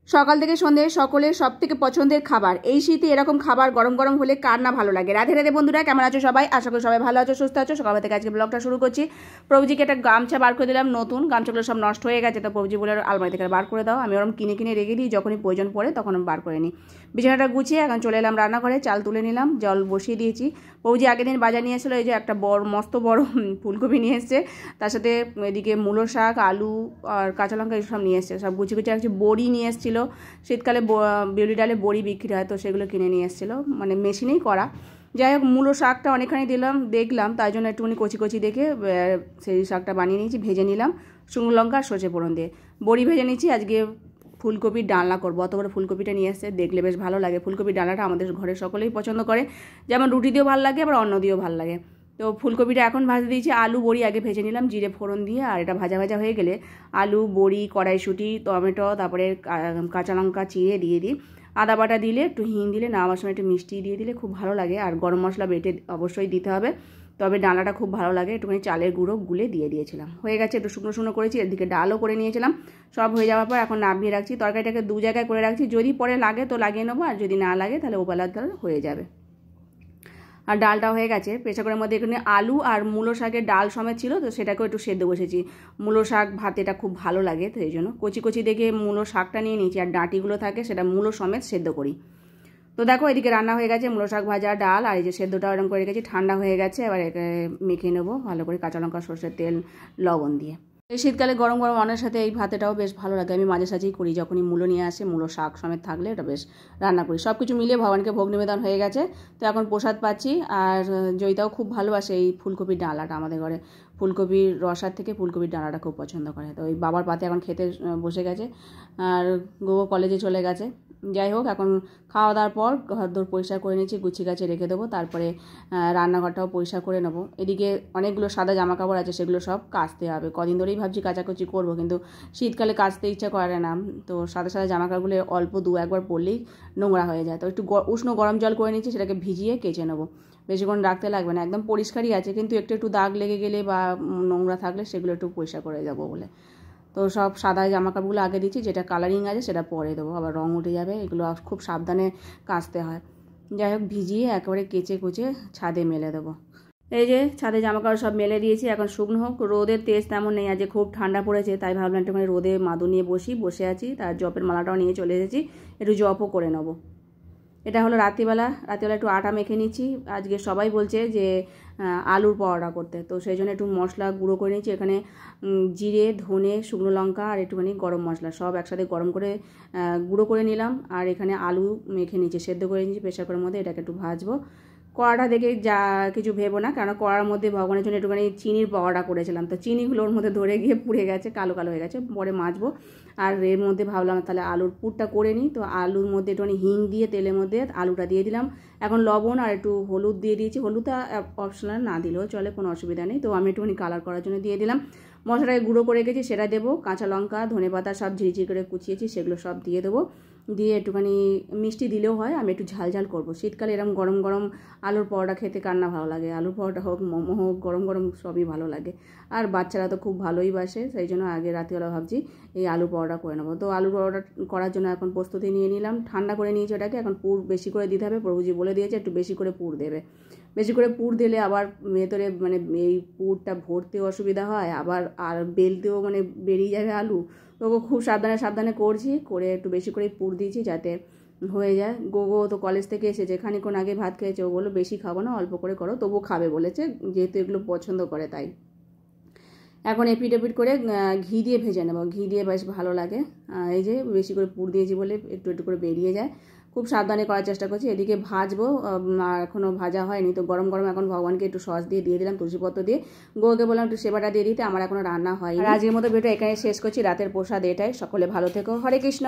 সকাল থেকে সন্ধে সকলের সব থেকে পছন্দের খাবার এই শীতে এরকম খাবার গরম গরম হলে কার না ভালো লাগে। রাধে রাধে বন্ধুরা, কেমন আছো সবাই? আশা করি সবাই ভালো আছো, সুস্থ আছো। সকাল থেকে আজকে ব্লগটা শুরু করছি। প্রভুজিকে একটা গামছা বার করে দিলাম, নতুন গামছাগুলো সব নষ্ট হয়ে গেছে, তো প্রভুজি বলে আলমারি থেকে বার করে দাও। আমি ওরকম কিনে কিনে রেখে দিই, যখনই প্রয়োজন পড়ে তখন আমি বার করে নিই। বিছানাটা গুছিয়ে এখন চলে এলাম রান্নাঘরে, চাল তুলে নিলাম, জল বসিয়ে দিয়েছি। প্রভুজি আগের দিন বাজার নিয়ে এসেছিলো, এই যে একটা মস্ত বড় ফুলকপি নিয়ে এসছে, তার সাথে এদিকে মূলো শাক, আলু আর কাঁচা লঙ্কা এইসব নিয়ে এসছে, সব গুছিয়ে গুছিয়ে রাখছি। বড়ি নিয়ে এসেছিলো, শীতকালে বিউলি ডালে বড়ি বিক্রি হয়, তো সেগুলো কিনে নিয়ে এসেছিলো, মানে মেশিনেই করা। যাই হোক, মূলো শাকটা অনেকখানি দেখলাম, তাই জন্য একটুখানি কচি কচি দেখে সেই শাকটা বানিয়ে নিয়েছি, ভেজে নিলাম শুকনো লঙ্কা আর সর্ষে ফোড়ন দিয়ে। বড়ি ভেজে নিচ্ছি, আজকে ফুলকপির ডালনা করবো। অত বড় ফুলকপিটা নিয়ে এসছে, দেখলে বেশ ভালো লাগে। ফুলকপির ডালনাটা আমাদের ঘরের সকলেই পছন্দ করে, যেমন রুটি দিয়েও ভালো লাগে, আবার অন্ন দিয়েও ভালো লাগে। তো ফুলকপিটা এখন ভাজতে দিয়েছি, আলু বড়ি আগে ভেজে নিলাম জিরে ফোড়ন দিয়ে, আর এটা ভাজা ভাজা হয়ে গেলে আলু বড়ি, কড়াইশুঁটি, টমেটো, তারপরে কাঁচা লঙ্কা চিড়ে দিয়ে দিই। আদা বাটা দিলে, একটু হিং দিলে, নামার সময় একটু মিষ্টি দিয়ে দিলে খুব ভালো লাগে। আর গরম মশলা বেটে অবশ্যই দিতে হবে, তবে ডালনাটা খুব ভালো লাগে। একটুখানি চালের গুঁড়ো গুলে দিয়ে দিয়েছিলাম, হয়ে গেছে। একটু শুকনো শুকনো করেছি, এদিকে ডালও করে নিয়েছিলাম। সব হয়ে যাওয়ার পর এখন নামিয়ে রাখছি। তরকারিটাকে দু জায়গায় করে রাখছি, যদি পরে লাগে তো লাগিয়ে নেবো, আর যদি না লাগে তাহলে ওবেলার ডাল হয়ে যাবে। আর ডালটা হয়ে গেছে। প্রেসার কুকারের মধ্যে এখানে আলু আর মূলো শাকের ডাল সমেত ছিল, তো সেটাকেও একটু সেদ্ধ বসেছি। মূলো শাক ভাতেটা খুব ভালো লাগে, তো এই জন্য কচি কচি দেখে মূলো শাকটা নিয়ে নিয়েছি, আর ডাঁটিগুলো থাকে সেটা মূলো সমেত সেদ্ধ করি। তো দেখো, এদিকে রান্না হয়ে গেছে, মূলো শাক ভাজা, ডাল, আর এই যে সেদ্ধটা এরকম করে রেখেছি, ঠান্ডা হয়ে গেছে। এবার মেখে নেবো ভালো করে কাঁচা লঙ্কা, সরষের তেল, লবণ দিয়ে। এই শীতকালে গরম গরম অন্নের সাথে এই ভাতেটাও বেশ ভালো লাগে। আমি মাঝে সাঝেই করি, যখনই মূলো নিয়ে আসে, মূলো শাক সমেত থাকলে এটা বেশ রান্না করি। সব কিছু মিলিয়ে ভগবানকে ভোগ নিবেদন হয়ে গেছে, তো এখন প্রসাদ পাচ্ছি। আর জয়িতাও খুব ভালোবাসে এই ফুলকপির ডালাটা, আমাদের ঘরে ফুলকপির রসার থেকে ফুলকপির ডালাটা খুব পছন্দ করে। তো ওই বাবার পাতে এখন খেতে বসে গেছে, আর গোগো কলেজে চলে গেছে। যাই হোক, এখন খাওয়া দাওয়ার পর ঘর দোর পরিষ্কার করে নিচ্ছি, গুছিয়ে গাছে রেখে দেবো, তারপরে রান্নাঘরটাও পরিষ্কার করে নেবো। এদিকে অনেকগুলো সাদা জামা কাপড় আছে, সেগুলো সব কাচতে হবে। কদিন ধরেই ভাবছি কাচাকুচি করবো, কিন্তু শীতকালে কাচতে ইচ্ছা করে না। তো সাদা সাদা জামা কাপড়গুলো অল্প দু একবার পরলেই নোংরা হয়ে যায়, তো একটু উষ্ণ গরম জল করে নিচ্ছি, সেটাকে ভিজিয়ে কেচে নেবো। বেশিক্ষণ রাখতে লাগবে না, একদম পরিষ্কারই আছে, কিন্তু একটু একটু দাগ লেগে গেলে বা নোংরা থাকলে সেগুলো একটু পরিষ্কার করে যাবো বলে। তো সব সাদা জামা কাপড়গুলো আগে দিচ্ছি, যেটা কালারিং আছে সেটা পরে দেবো, আবার রঙ উঠে যাবে, এগুলো খুব সাবধানে কাচতে হয়। যাই হোক, ভিজিয়ে একেবারে কেচে কুচে ছাদে মেলে দেবো। এই যে ছাদে জামা কাপড় সব মেলে দিয়েছি, এখন শুকনো হোক। রোদের তেজ তেমন নেই, আজ খুব ঠান্ডা পড়েছে, তাই ভাবলাম একটুখানি রোদে মাদুর নিয়ে বসে আছি। তার জপের মালাটাও নিয়ে চলে এসেছি, একটু জপও করে নেবো। এটা হলো রাত্রিবেলা একটু আটা মেখে নিচ্ছি। আজকে সবাই বলছে যে আলুর পরোটা করতে, তো সেই জন্য একটু মশলা গুঁড়ো করে নিচ্ছি। এখানে জিরে, ধনে, শুকনো লঙ্কা আর একটুখানি গরম মশলা সব একসাথে গরম করে গুঁড়ো করে নিলাম। আর এখানে আলু মেখে নিচ্ছি, সেদ্ধ করে নিচ্ছি প্রেসার কুকারের মধ্যে। এটাকে একটু ভাজবো। কড়াটা দেখে যা কিছু ভেবো না, কারণ কড়ার মধ্যে ভগবানের জন্য একটুখানি চিনির পরোটা করেছিলাম, তো চিনিগুলো ওর মধ্যে ধরে গিয়ে পুড়ে গেছে, কালো কালো হয়ে গেছে, পরে মাজবো। আর এর মধ্যে ভাবলাম তাহলে আলুর পুরটা করে নিই, তো আলুর মধ্যে একটুখানি হিং দিয়ে তেলের মধ্যে আলুটা দিয়ে দিলাম। এখন লবণ আর একটু হলুদ দিয়ে দিয়েছি, হলুদটা অপশনাল, না দিলেও চলে, কোনো অসুবিধা নেই। তো আমি একটুখানি কালার করার জন্য দিয়ে দিলাম। মশলাটাকে গুঁড়ো করে রেখেছি, সেটা দেবো। কাঁচা লঙ্কা, ধনেপাতা সব ঝিরিঝিরি করে কুচিয়েছি, সেগুলো সব দিয়ে দেবো। দিয়ে একটুখানি মিষ্টি দিলেও হয়, আমি একটু ঝাল ঝাল করবো। শীতকালে এরকম গরম গরম আলুর পরোটা খেতে কার না ভালো লাগে? আলুর পরোটা হোক, মোমো হোক, গরম গরম সবই ভালো লাগে। আর বাচ্চারা তো খুব ভালোই বাসে, সেই জন্য আগে রাত্রিবেলা ভাবছি এই আলু পরোটা করে নেবো। তো আলু পরোটা করার জন্য এখন প্রস্তুতি নিয়ে নিলাম, ঠান্ডা করে নিয়েছি ওটাকে। এখন পুর বেশি করে দিতে হবে, প্রভুজি বলে দিয়েছে একটু বেশি করে পুর দেবে। বেশি করে পুর দিলে আবার ভেতরে মানে এই পুরটা ভরতেও অসুবিধা হয়, আবার আর বেলতেও মানে বেরিয়ে যাবে আলু। তো খুব সাবধানে সাবধানে করছি, করে একটু বেশি করে পুর দিয়েছি যাতে হয়ে যায়। গোগো তো কলেজ থেকে এসেছে, খানিক্ষণ আগে ভাত খেয়েছে, ও বললো বেশি খাবো না, অল্প করে করো, তবুও খাবে বলেছে, যেহেতু এগুলো পছন্দ করে তাই। এখন এপিট এপিট করে ঘি দিয়ে ভেজে নেবো, ঘি দিয়ে বেশ ভালো লাগে। এই যে বেশি করে পুর দিয়েছি বলে একটু একটু করে বেরিয়ে যায়, খুব সাবধানে করার চেষ্টা করছি। এদিকে ভাজবো, এখনও ভাজা হয়নি, তো গরম গরম এখন ভগবানকে একটু সস দিয়ে দিলাম, তুলসীপত্র দিয়ে। গোকে বললাম একটু সেবাটা দিয়ে দিতে, আমার এখনও রান্না হয়নি। আজকের মতো ভিডিও এখানে শেষ করছি, রাতের প্রসাদ এটাই। সকলে ভালো থেকো, হরে কৃষ্ণ।